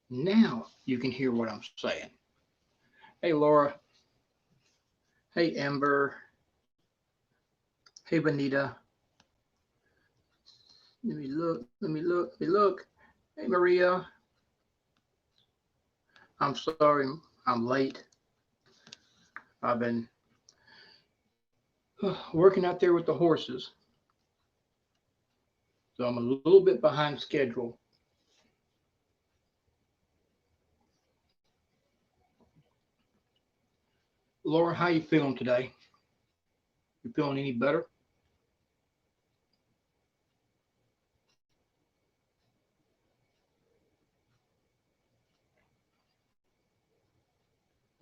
Now you can hear what I'm saying. Hey, Laura. Hey, Amber. Hey, Benita. Let me look. Let me look. Let me look. Hey, Maria. I'm sorry I'm late. I've been working out there with the horses, so I'm a little bit behind schedule. Laura, how you feeling today? You feeling any better?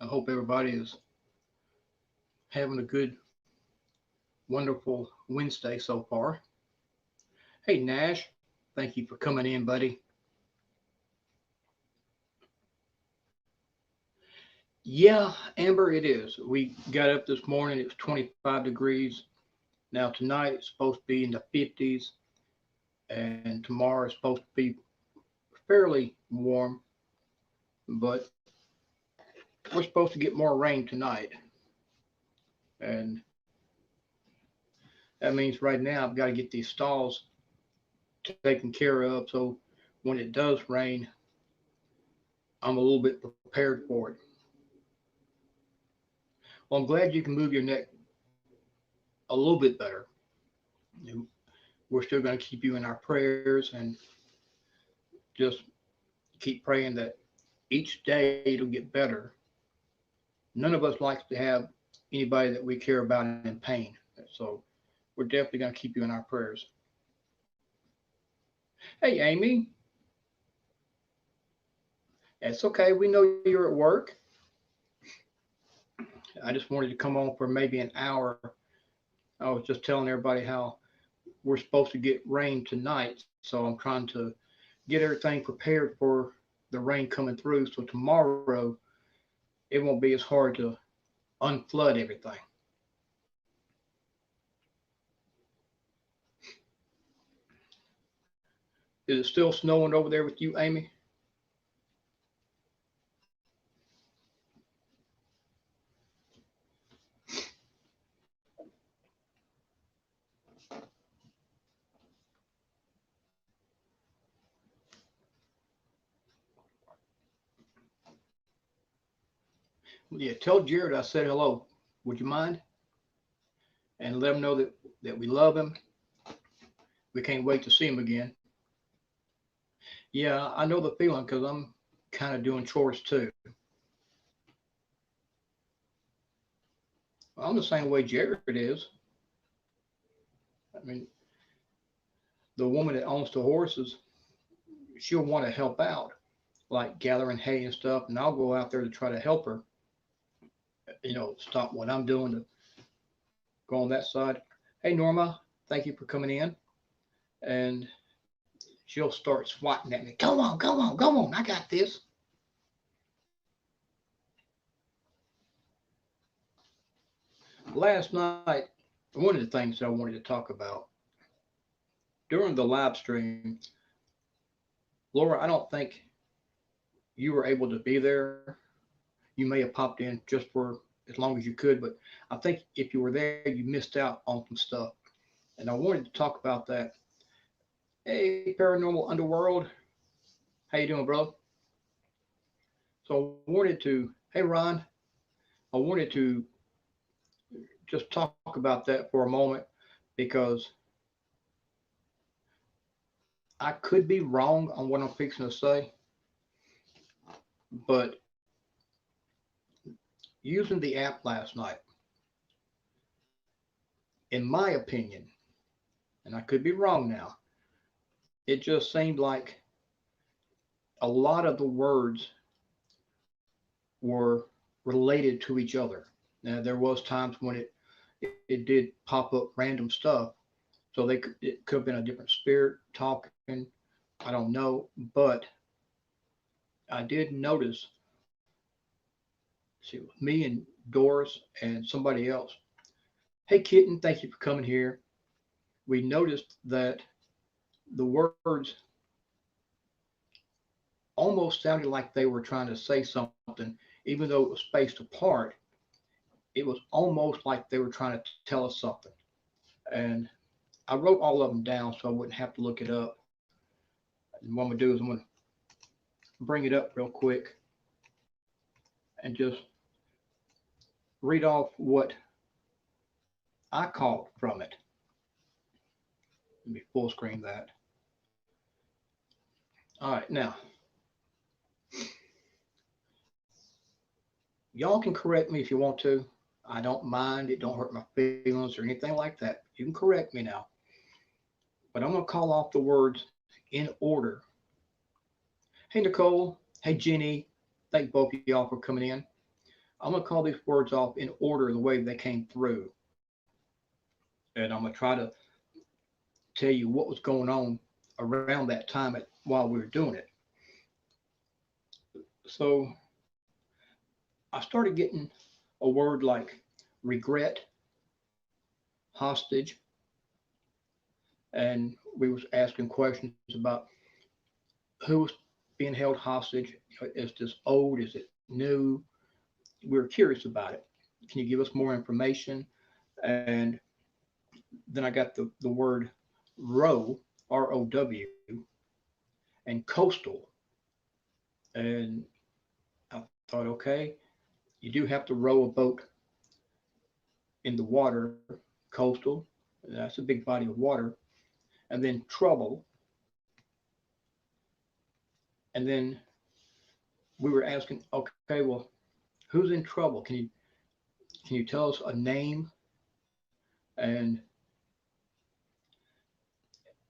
I hope everybody is having a good, wonderful Wednesday so far. Hey, Nash. Thank you for coming in, buddy. Yeah, Amber, it is. We got up this morning. It was 25 degrees. Now tonight it's supposed to be in the 50s, and tomorrow is supposed to be fairly warm. But we're supposed to get more rain tonight, and that means right now I've got to get these stalls taken care of. So when it does rain, I'm a little bit prepared for it. Well, I'm glad you can move your neck a little bit better. We're still going to keep you in our prayers and just keep praying that each day it'll get better. None of us likes to have anybody that we care about in pain. So we're definitely going to keep you in our prayers. Hey, Amy, it's okay. We know you're at work. I just wanted to come on for maybe an hour. I was just telling everybody how we're supposed to get rain tonight. So I'm trying to get everything prepared for the rain coming through. So tomorrow it won't be as hard to unflood everything. Is it still snowing over there with you, Amy? Yeah, tell Jared I said hello. Would you mind? And let him know that we love him. We can't wait to see him again. Yeah, I know the feeling because I'm kind of doing chores too. I'm the same way Jared is. I mean, the woman that owns the horses, she'll want to help out, like gathering hay and stuff, and I'll go out there to try to help her. Stop what I'm doing to go on that side. Hey, Norma, thank you for coming in. And she'll start swatting at me. Go on, go on, go on. I got this. Last night, one of the things that I wanted to talk about during the live stream, Laura, I don't think you were able to be there. You may have popped in just for as long as you could, but I think if you were there, you missed out on some stuff. And I wanted to talk about that. Hey, Paranormal Underworld, how you doing, bro? So I wanted to. Hey, Ron, I wanted to just talk about that for a moment because I could be wrong on what I'm fixing to say, but using the app last night, in my opinion, and I could be wrong now, it just seemed like a lot of the words were related to each other. Now there was times when it did pop up random stuff, so it could have been a different spirit talking. I don't know, but I did notice. See, me and Doris and somebody else. Hey, Kitten, thank you for coming here. We noticed that the words almost sounded like they were trying to say something, even though it was spaced apart. It was almost like they were trying to tell us something. And I wrote all of them down so I wouldn't have to look it up. And what I'm gonna do is I'm gonna bring it up real quick and just read off what I caught from it. Let me full screen that. All right, now y'all can correct me if you want to. I don't mind. It don't hurt my feelings or anything like that. You can correct me now. But I'm gonna call off the words in order. Hey Nicole. Hey Jenny. Thank both of y'all for coming in. I'm gonna call these words off in order the way they came through, and I'm gonna try to tell you what was going on around that time while we were doing it. So I started getting a word like regret, hostage, and we was asking questions about who was being held hostage. Is this old? Is it new? We were curious about it. Can you give us more information? And then I got the word row, ROW, and coastal. And I thought, okay, you do have to row a boat in the water, coastal. That's a big body of water. And then trouble. And then we were asking, okay, well, who's in trouble? Can you tell us a name? And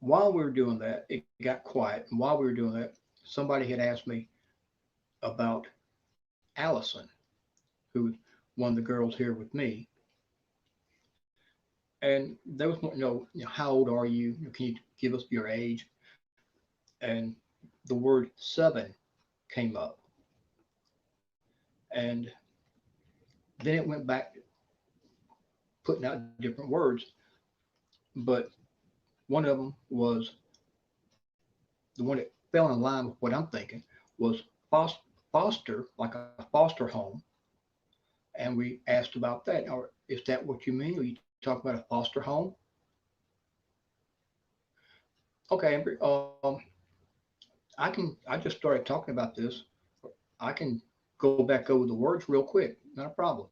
while we were doing that, it got quiet. And while we were doing that, somebody had asked me about Allison, who was one of the girls here with me. And they was wanting to know, how old are you? Can you give us your age? And the word seven came up. And then it went back putting out different words. But one of them was the one that fell in line with what I'm thinking was foster, like a foster home. And we asked about that. Or is that what you mean? Are you talking about a foster home? Okay, Amber, I just started talking about this. I can go back over the words real quick. Not a problem.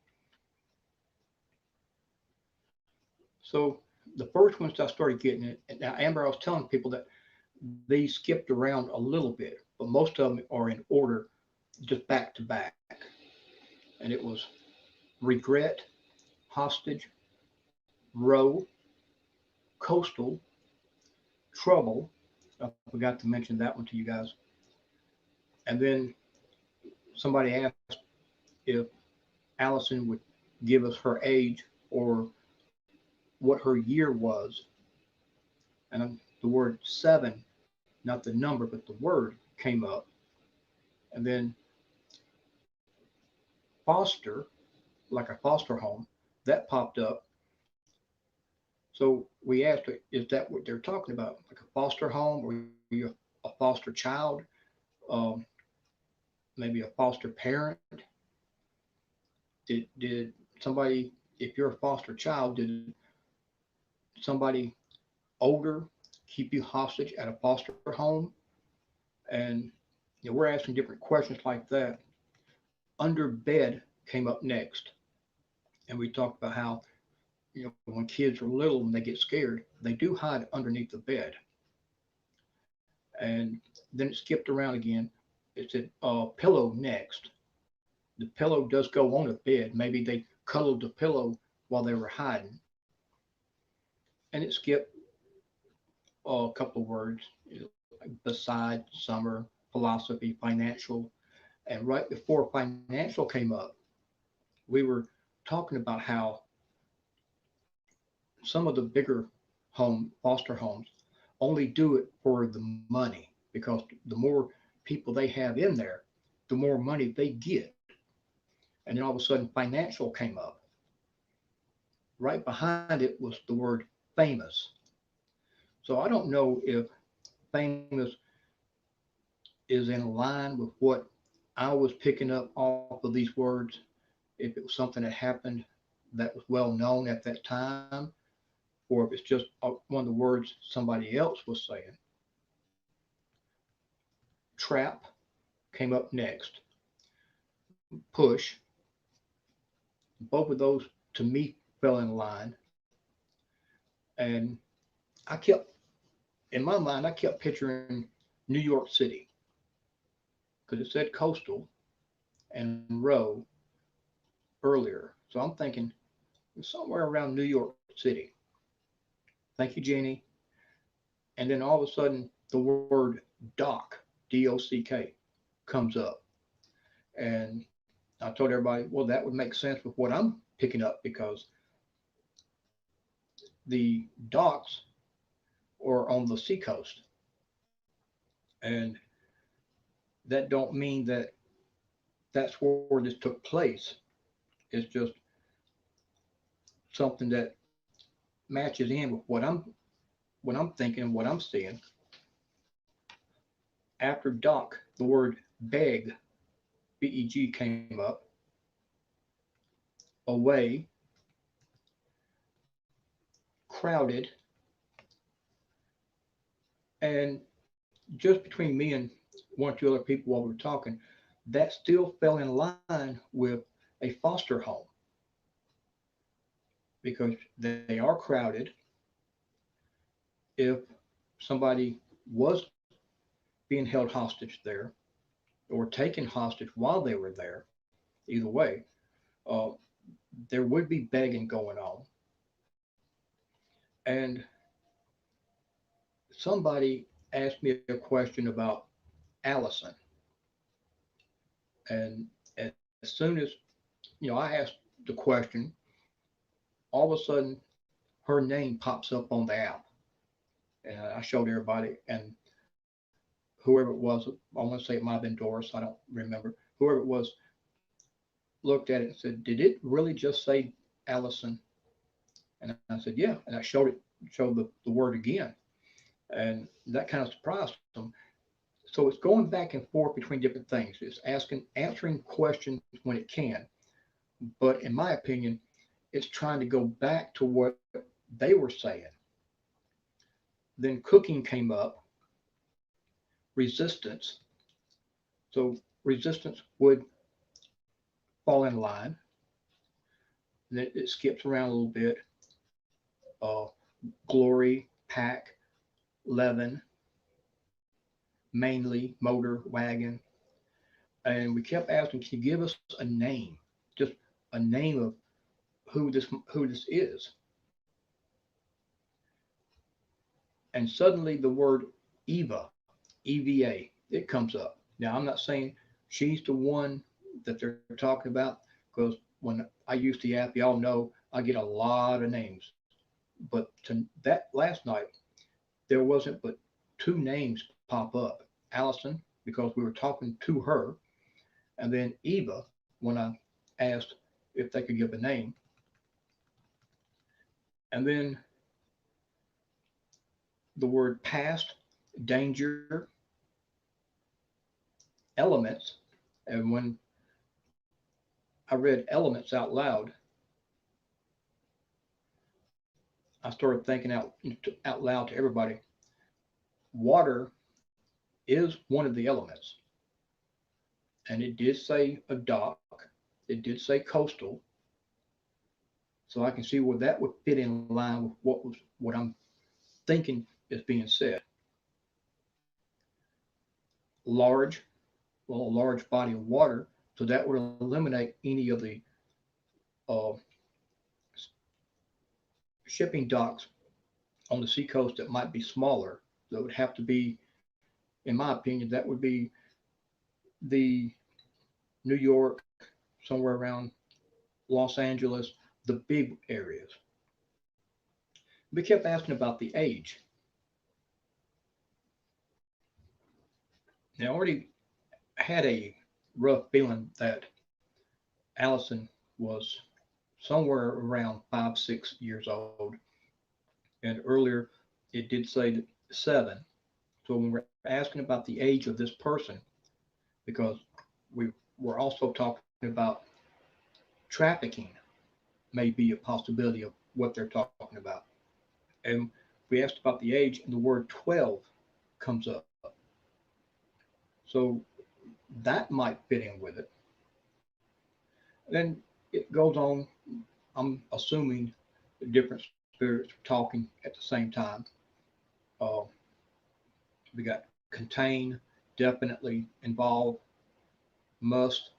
So the first ones I started getting it. Now, Amber, I was telling people that they skipped around a little bit, but most of them are in order, just back to back. And it was regret, hostage, row, coastal, trouble. I forgot to mention that one to you guys. And then somebody asked if Allison would give us her age or what her year was. And the word seven, not the number, but the word came up. And then foster, like a foster home, that popped up. So we asked her, is that what they're talking about? Like a foster home? Or you a foster child? Um, maybe a foster parent? Did somebody, if you're a foster child, did somebody older keep you hostage at a foster home? And we're asking different questions like that. Under bed came up next, and we talked about how when kids are little and they get scared, they do hide underneath the bed. And then it skipped around again. It said pillow next. The pillow does go on the bed. Maybe they cuddled the pillow while they were hiding. And it skipped a couple of words, like beside, summer, philosophy, financial. And right before financial came up, we were talking about how some of the bigger foster homes only do it for the money because the more people they have in there, the more money they get. And then all of a sudden, financial came up. Right behind it was the word famous. So I don't know if famous is in line with what I was picking up off of these words, if it was something that happened that was well known at that time, or if it's just one of the words somebody else was saying. Trap came up next. Push, both of those to me fell in line. And I kept, in my mind, I kept picturing New York City because it said coastal and row earlier. So I'm thinking somewhere around New York City. Thank you, Jeannie. And then all of a sudden, the word dock, DOCK, comes up. And I told everybody, well, that would make sense with what I'm picking up because the docks are on the seacoast. And that don't mean that that's where this took place. It's just something that matches in with what I'm thinking and what I'm seeing. After dock, the word beg, BEG, came up. Away, crowded, and just between me and one or two other people while we were talking, that still fell in line with a foster home because they are crowded. If somebody was being held hostage there or taken hostage while they were there, either way, uh, there would be begging going on. And somebody asked me a question about Allison, and as soon as I asked the question, all of a sudden her name pops up on the app, and I showed everybody, and whoever it was, I want to say it might have been Doris, I don't remember. Whoever it was looked at it and said, "Did it really just say Allison?" And I said, "Yeah," and I showed the word again, and that kind of surprised them. So it's going back and forth between different things. It's answering questions when it can, but in my opinion, it's trying to go back to what they were saying. Then cooking came up, resistance. So resistance would fall in line. Then it skips around a little bit. Uh, glory, pack, leaven, mainly, motor, wagon. And we kept asking, can you give us a name? Just a name of who this is. And suddenly the word Eva, EVA, it comes up. Now I'm not saying she's the one that they're talking about because when I use the app, y'all know I get a lot of names. But that last night, there wasn't but two names pop up: Allison, because we were talking to her, and then Eva when I asked if they could give a name. And then the word past, danger, elements. And when I read elements out loud, I started thinking out loud to everybody. Water is one of the elements, and it did say a dock. It did say coastal, so I can see where that would fit in line with what I'm thinking is being said. Large, well, a large body of water, so that would eliminate any of the uh, shipping docks on the seacoast that might be smaller. That would have to be, in my opinion, that would be the New York, somewhere around Los Angeles, the big areas. We kept asking about the age. Now, I already had a rough feeling that Allison was somewhere around 5, 6 years old, and earlier it did say 7, So when we're asking about the age of this person, because we're also talking about trafficking may be a possibility of what they're talking about. And we asked about the age, and the word 12 comes up. So that might fit in with it. Then it goes on. I'm assuming the different spirits are talking at the same time. Uh, we got contain, definitely, involve, must,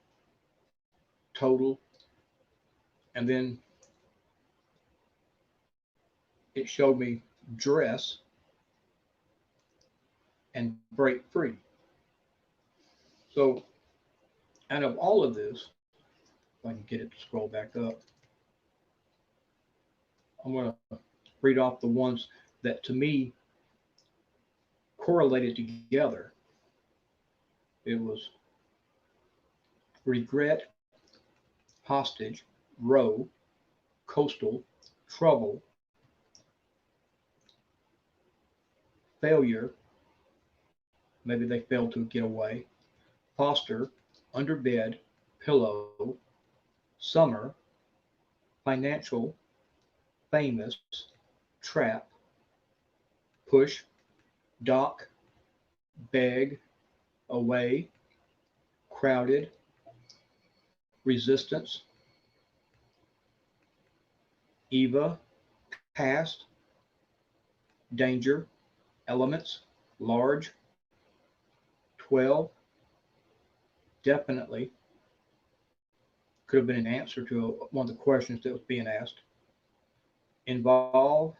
total, and then it showed me dress and break free. So out of all of this, if I can get it to scroll back up, I'm going to read off the ones that to me correlated together. It was regret, hostage, row, coastal, trouble, failure, maybe they failed to get away, foster, under bed, pillow, summer, financial, famous, trap, push, dock, beg, away, crowded, resistance, Eva, past, danger, elements, large, 12, definitely, could have been an answer to one of the questions that was being asked, involve,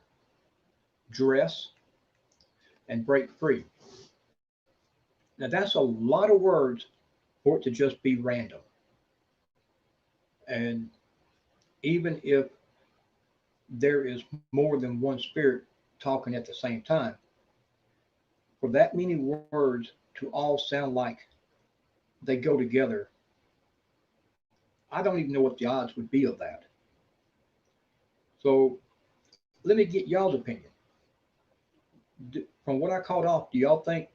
dress, and break free. Now that's a lot of words for it to just be random. And even if there is more than one spirit talking at the same time, for that many words to all sound like they go together, I don't even know what the odds would be of that. So let me get y'all's opinion. From what I called off, do y'all think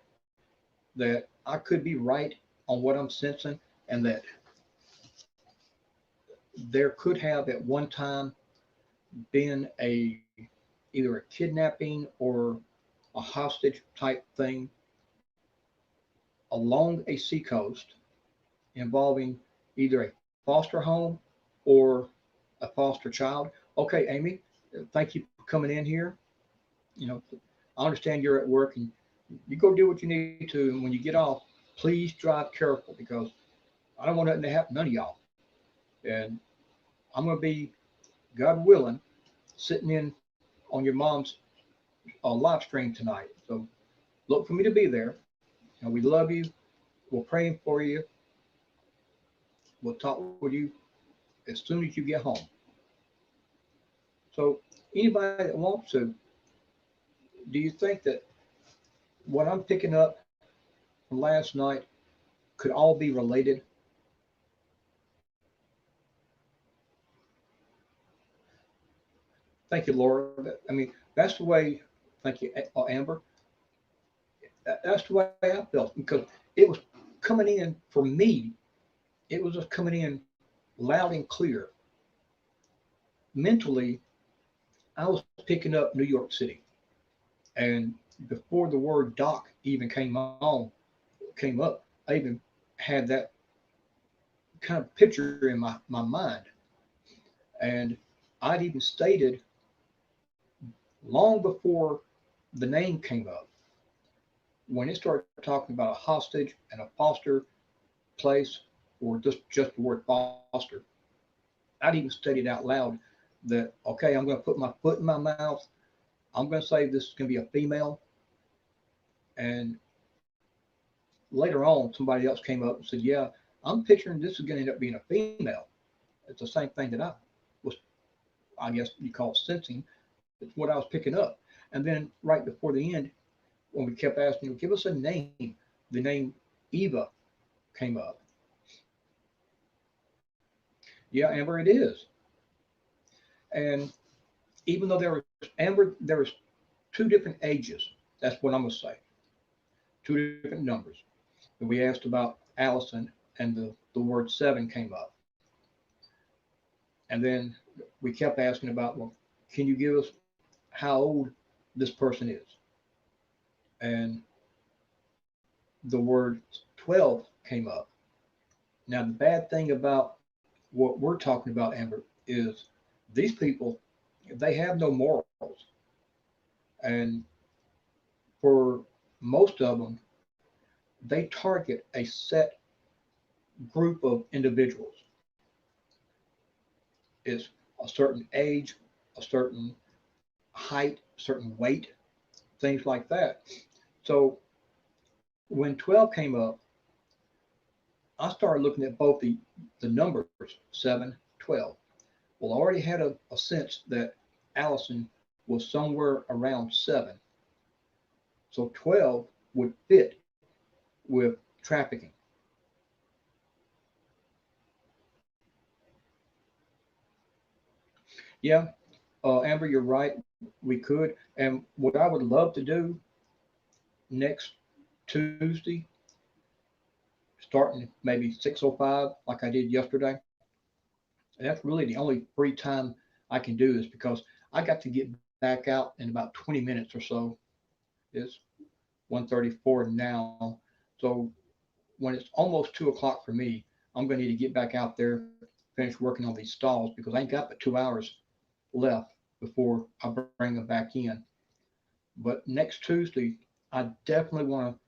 that I could be right on what I'm sensing and that there could have at one time been a either a kidnapping or a hostage type thing along a seacoast involving either a foster home or a foster child? Okay, Amy, thank you for coming in here. You know, I understand you're at work and you go do what you need to. And when you get off, please drive careful because I don't want nothing to happen to none of y'all. And I'm going to be, God willing, sitting in on your mom's live stream tonight. So look for me to be there. And we love you. We're praying for you. We'll talk with you as soon as you get home. So anybody that wants to, do you think that what I'm picking up from last night could all be related? Thank you, Laura. I mean, that's the way. Thank you, Amber. That's the way I felt because it was coming in for me. It was just coming in loud and clear. Mentally, I was picking up New York City, and before the word doc even came up, I even had that kind of picture in my mind, and I'd even stated long before the name came up when it started talking about a hostage and a foster place or just the word foster. I'd even stated out loud that okay, I'm going to put my foot in my mouth. I'm going to say this is going to be a female. And later on, somebody else came up and said, yeah, I'm picturing this is going to end up being a female. It's the same thing that I was, I guess you call it sensing. It's what I was picking up. And then right before the end, when we kept asking, give us a name, the name Eva came up. Yeah, Amber, it is. And even though there was Amber, there was two different ages. That's what I'm gonna say. two different numbers. And we asked about Allison, and the word seven came up. And then we kept asking about, well, can you give us how old this person is? And the word 12 came up. Now, the bad thing about what we're talking about, Amber, is these people, they have no morals. And for most of them, they target a set group of individuals. It's a certain age, a certain height, certain weight, things like that. So when 12 came up, I started looking at both the numbers 7, 12. Well, I already had a sense that Allison was somewhere around 7. So 12 would fit with trafficking. Yeah, Amber, you're right. We could. And what I would love to do next Tuesday, starting maybe 6:05, like I did yesterday, and that's really the only free time I can do this because I got to get back out in about 20 minutes or so. It's 1:34 now. So when it's almost 2 o'clock for me, I'm going to need to get back out there, finish working on these stalls because I ain't got but 2 hours left before I bring them back in. But next Tuesday, I definitely want to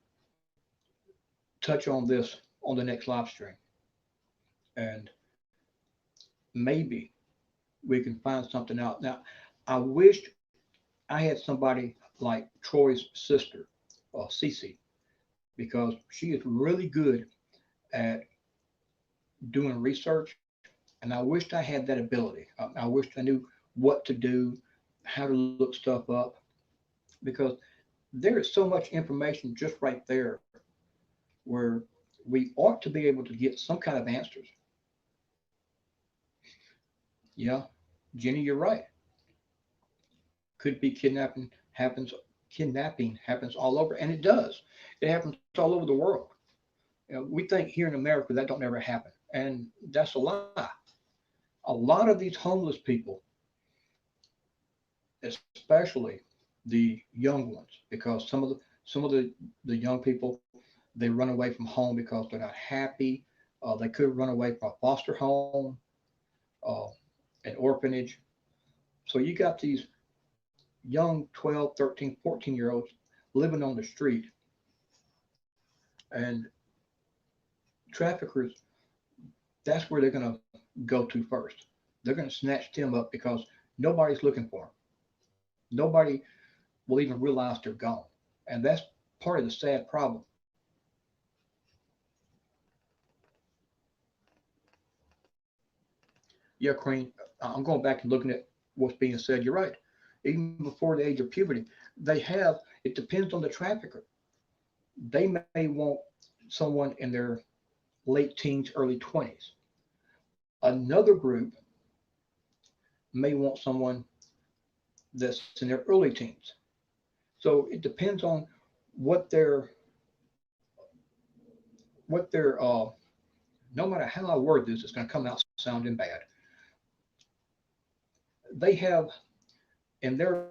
touch on this on the next live stream. And maybe we can find something out. Now, I wished I had somebody like Troy's sister, Cece, because she is really good at doing research. And I wished I had that ability. I wished I knew what to do, how to look stuff up, because there is so much information just right there where we ought to be able to get some kind of answers. Yeah, Jenny, you're right. Could be kidnapping happens all over, and it does. It happens all over the world. We think here in America that don't never happen, and that's a lie. A lot of these homeless people, especially the young ones, because some of the young people they run away from home because they're not happy. They could run away from a foster home, uh, an orphanage. So you got these young 12, 13, 14-year-olds living on the street, and traffickers, that's where they're going to go to first. They're going to snatch them up because nobody's looking for them. Nobody will even realize they're gone. And that's part of the sad problem. Yeah, Queen, I'm going back and looking at what's being said. You're right. Even before the age of puberty, it depends on the trafficker. They may want someone in their late teens, early 20s. Another group may want someone that's in their early teens. So it depends on what their what their no matter how I word this, it's going to come out sounding bad. They have in their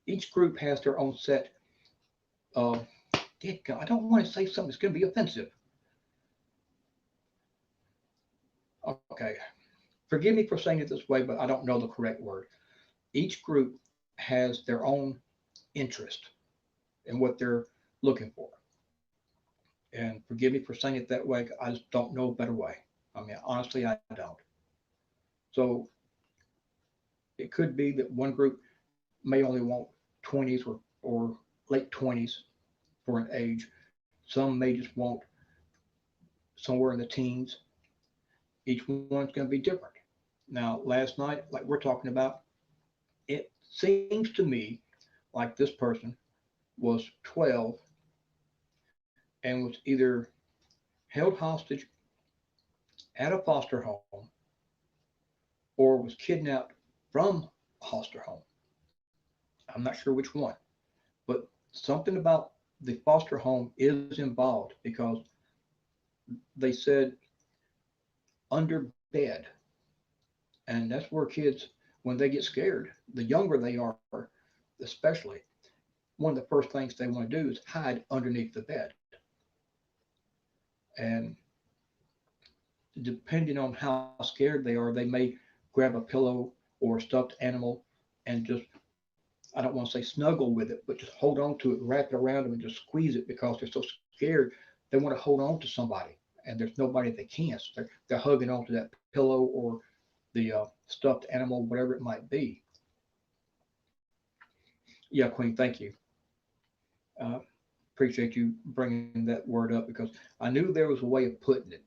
each group has their own set of. I don't want to say something that's going to be offensive. Okay, forgive me for saying it this way, but I don't know the correct word. Each group has their own interest in what they're looking for. And forgive me for saying it that way. I just don't know a better way. I mean, honestly, I don't. So it could be that one group may only want 20s or late 20s for an age. Some may just want somewhere in the teens. Each one's going to be different. Now, last night, like we're talking about, it seems to me like this person was 12 and was either held hostage at a foster home or was kidnapped from a foster home. I'm not sure which one, but something about the foster home is involved because they said under bed. And that's where kids, when they get scared, the younger they are, especially, one of the first things they want to do is hide underneath the bed. And depending on how scared they are, they may grab a pillow or a stuffed animal and just, I don't want to say snuggle with it, but just hold on to it, wrap it around them, and just squeeze it because they're so scared. They want to hold on to somebody, and there's nobody they can. So they're hugging onto that pillow or the stuffed animal, whatever it might be. Yeah, Queen, thank you. Uh, Appreciate you bringing that word up because I knew there was a way of putting it.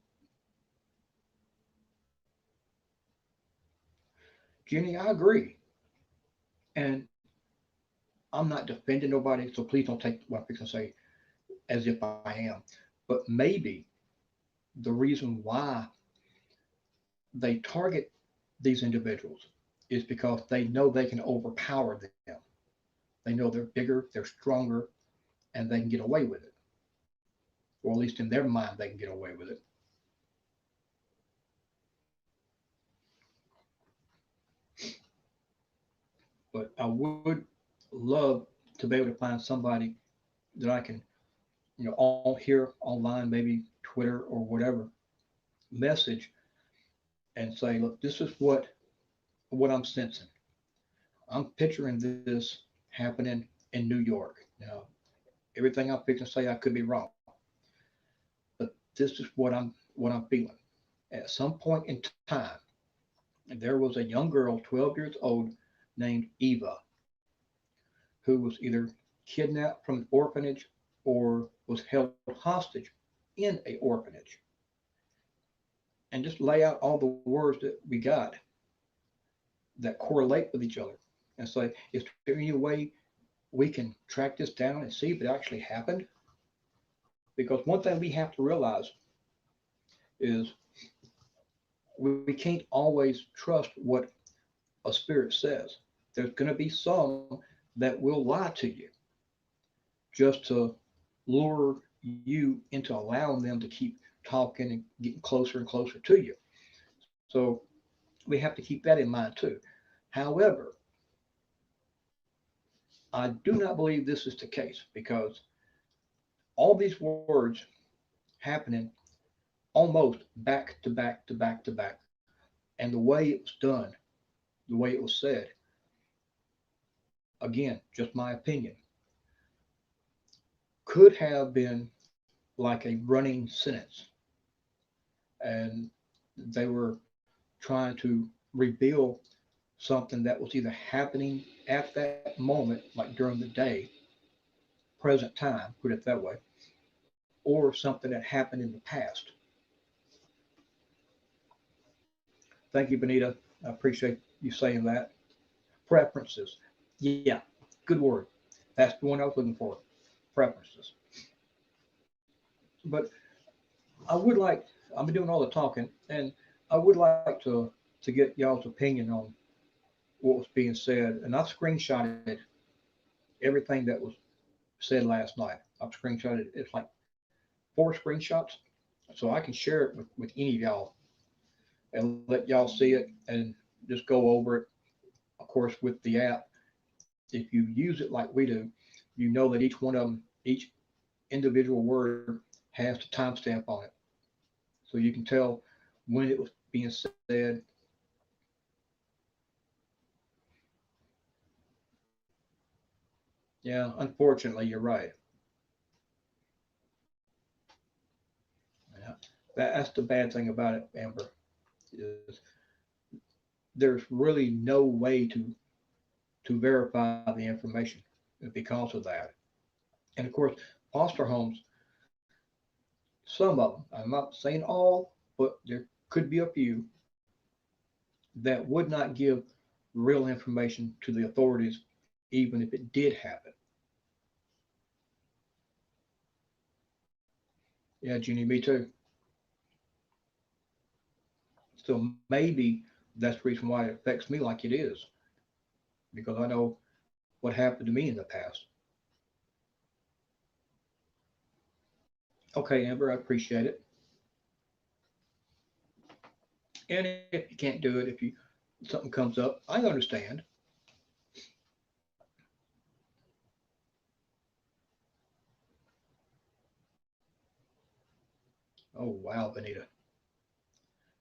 Jenny, I agree. And I'm not defending nobody, so please don't take what I'm fixing to say as if I am. But maybe the reason why they target these individuals is because they know they can overpower them. They know they're bigger, they're stronger, and they can get away with it. Or at least in their mind, they can get away with it. But I would love to be able to find somebody that I can, all here online, maybe Twitter or whatever, message and say, look, this is what I'm sensing. I'm picturing this happening in New York. Now, everything I'm fixing to say, I could be wrong, but this is what I'm feeling. At some point in time, there was a young girl, 12 years old, named Eva, who was either kidnapped from an orphanage or was held hostage in a orphanage. And just lay out all the words that we got that correlate with each other and say, is there any way we can track this down and see if it actually happened? Because one thing we have to realize is we can't always trust what a spirit says. There's going to be some that will lie to you just to lure you into allowing them to keep talking and getting closer and closer to you. So we have to keep that in mind too. However, I do not believe this is the case because all these words happening almost back to back to back to back, and the way it was done, the way it was said, again, just my opinion, could have been like a running sentence, and they were trying to reveal something that was either happening at that moment, like during the day, present time, put it that way, or something that happened in the past. Thank you, Benita. I appreciate you saying that. Preferences. Yeah, good word. That's the one I was looking for. Preferences. But I would like, I've been doing all the talking, and I would like to get y'all's opinion on what was being said. And I've screenshotted everything that was said last night. I've screenshotted it's like 4 screenshots, so I can share it with any of y'all and let y'all see it and just go over it. Of course, with the app, if you use it like we do, you know that each one of them, each individual word has the timestamp on it, so you can tell when it was being said. Yeah, unfortunately, you're right. Yeah. That's the bad thing about it, Amber. Is there's really no way to verify the information because of that. And of course, foster homes, some of them, I'm not saying all, but there could be a few that would not give real information to the authorities, even if it did happen. Yeah, Jeannie, me too. So maybe that's the reason why it affects me like it is, because I know what happened to me in the past. Okay, Amber, I appreciate it. And if you can't do it, if you something comes up, I understand. Oh wow, Benita.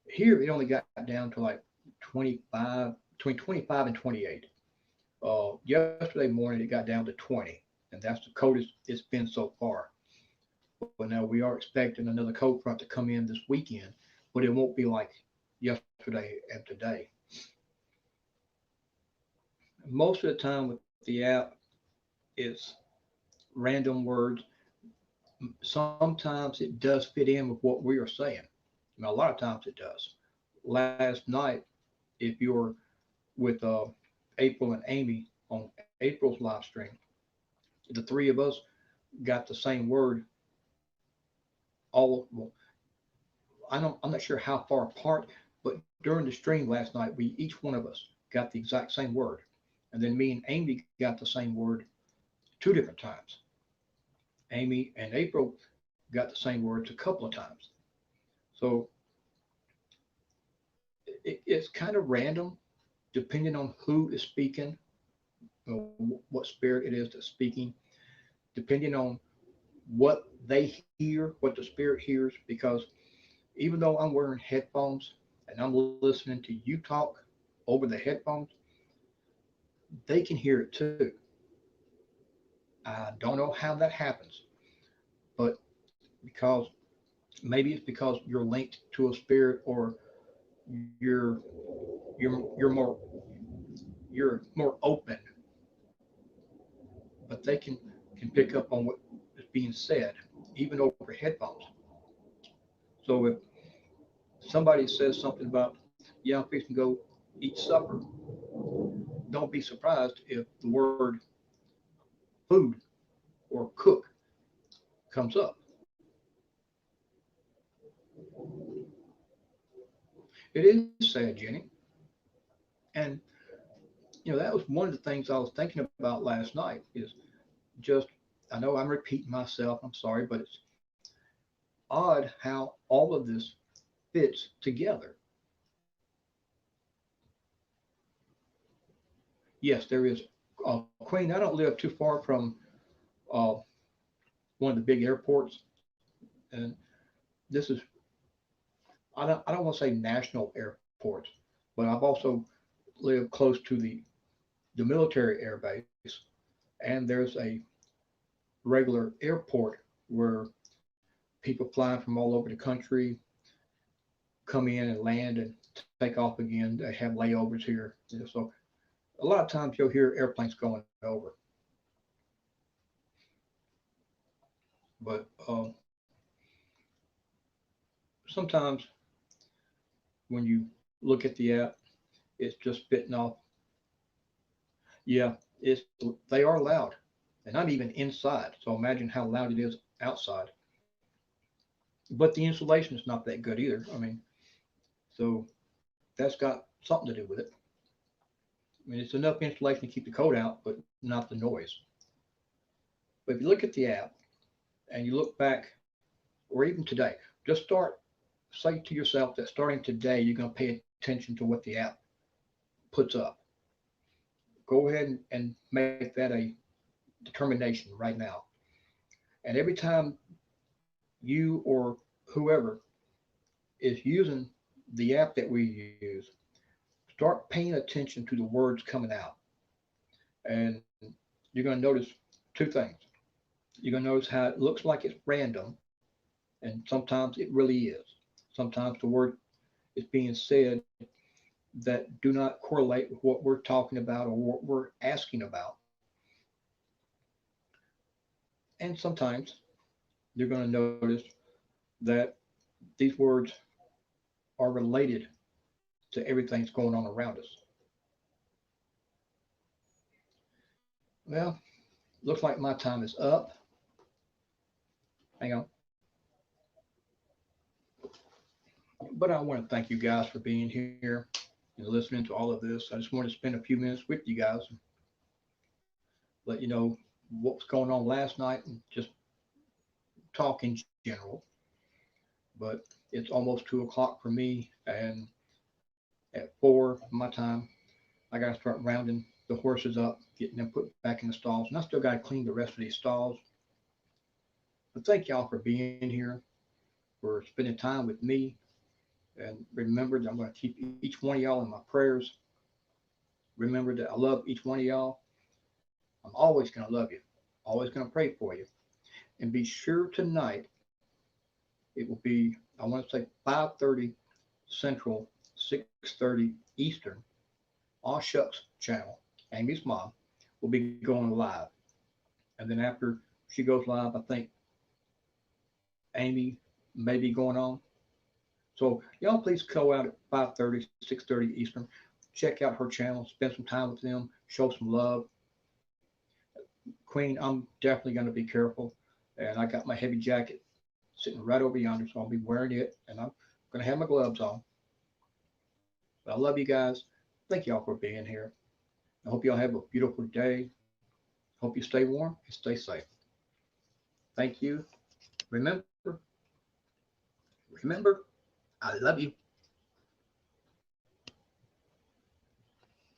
Here it only got down to like 25, between 25 and 28. Yesterday morning it got down to 20, and that's the coldest it's been so far. But now we are expecting another cold front to come in this weekend, but it won't be like yesterday and today. Most of the time with the app, it's random words. Sometimes it does fit in with what we are saying. Now, a lot of times it does. Last night, if you're with April and Amy on April's live stream, the three of us got the same word. All well, I'm not sure how far apart, but during the stream last night, we each one of us got the exact same word, and then me and Amy got the same word two different times. Amy and April got the same words a couple of times. So it's kind of random depending on who is speaking, what spirit it is that's speaking, depending on what they hear, what the spirit hears. Because even though I'm wearing headphones and I'm listening to you talk over the headphones, they can hear it too. I don't know how that happens, but because maybe it's because you're linked to a spirit, or you're you're more open, but they can pick up on what is being said even over headphones. So if somebody says something about, yeah, I'm fixing to go eat supper, don't be surprised if the word food or cook comes up. It is sad, Jenny. And that was one of the things I was thinking about last night is just, I know I'm repeating myself, I'm sorry, but it's odd how all of this fits together. Yes, there is. Queen, I don't live too far from uh, one of the big airports, and this is, I don't want to say national airports, but I've also lived close to the military air base, and there's a regular airport where people flying from all over the country come in and land and take off again. They have layovers here. So a lot of times you'll hear airplanes going over. But sometimes when you look at the app, it's just spitting off. Yeah, it's they are loud, and not even inside. So imagine how loud it is outside. But the insulation is not that good either. I mean, so that's got something to do with it. I mean, it's enough insulation to keep the cold out, but not the noise. But if you look at the app and you look back, or even today, just start, say to yourself that starting today, you're going to pay attention to what the app puts up. Go ahead and make that a determination right now. And every time you or whoever is using the app that we use, start paying attention to the words coming out. And you're going to notice two things. You're going to notice how it looks like it's random, and sometimes it really is. Sometimes the word is being said that do not correlate with what we're talking about or what we're asking about. And sometimes you're going to notice that these words are related to everything that's going on around us. Well, looks like my time is up. Hang on. But I want to thank you guys for being here and listening to all of this. I just wanted to spend a few minutes with you guys and let you know what was going on last night and just talk in general, but it's almost 2 o'clock for me, and at 4 my time, I got to start rounding the horses up, getting them put back in the stalls, and I still got to clean the rest of these stalls. But thank y'all for being here, for spending time with me, and remember that I'm going to keep each one of y'all in my prayers. Remember that I love each one of y'all. I'm always going to love you, always going to pray for you. And be sure tonight, it will be, I want to say 5:30 Central, 6:30 Eastern, Aw Shucks channel. Amy's mom will be going live. And then after she goes live, I think Amy may be going on. So y'all please go out at 5:30, 6:30 Eastern. Check out her channel, spend some time with them, show some love. Queen, I'm definitely going to be careful. And I got my heavy jacket sitting right over yonder, so I'll be wearing it, and I'm going to have my gloves on. But I love you guys. Thank y'all for being here. I hope y'all have a beautiful day. Hope you stay warm and stay safe. Thank you. Remember, remember, I love you.